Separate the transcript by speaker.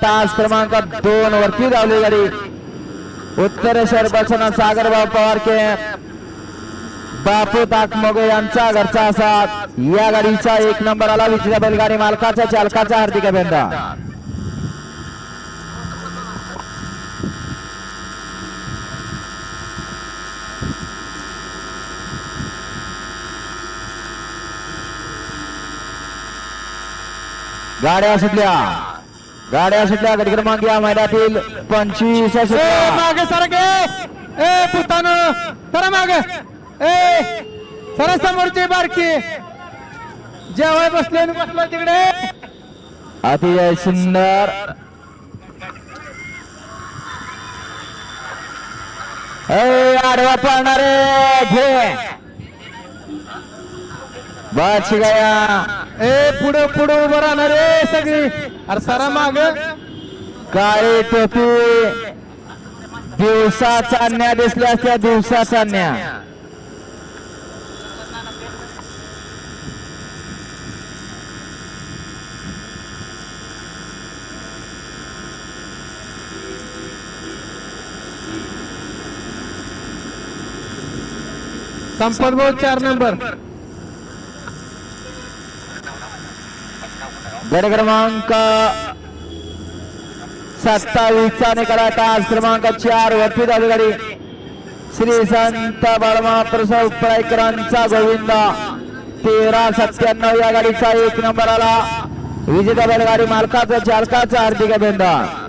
Speaker 1: तास क्रमांक 2 वरती धावली गाडी उत्तर शहर सागरबाब पवार के बापू ताकमोगे यांचा घरचा असात या गाडीचा 1 नंबर आला विजेता बैलगाडी मालकाचा चालकाचा हार्दिक अभिनंदन. गाड्या सुटल्या गट क्रमांक या मैदानातील 25
Speaker 2: मागे सारखे ए पुतानो सर मागे ए सर समोरची बारकी जेवाय बसले तिकडे
Speaker 1: अतिशय सुंदर आडवा पाळणारे घे बस गया
Speaker 2: ए पुढे उभं राहणार रे सगळी अरे सरा माग
Speaker 1: काळी टोपी दिवसाचा न्या दिसल्या असत्या दिवसाचा न्या
Speaker 2: संपत भाऊ 4 नंबर
Speaker 1: गट क्रमांक 27 चा निकाला तास क्रमांक 4 वरती धावली गाडी श्री संत बाळमा प्रसाद पळाईकरांचा गोविंद 1397 या गाडीचा 1 नंबर आला विजेता बैलगाडी मालकाचा चालकाचा हार्दिक अभिनंदन.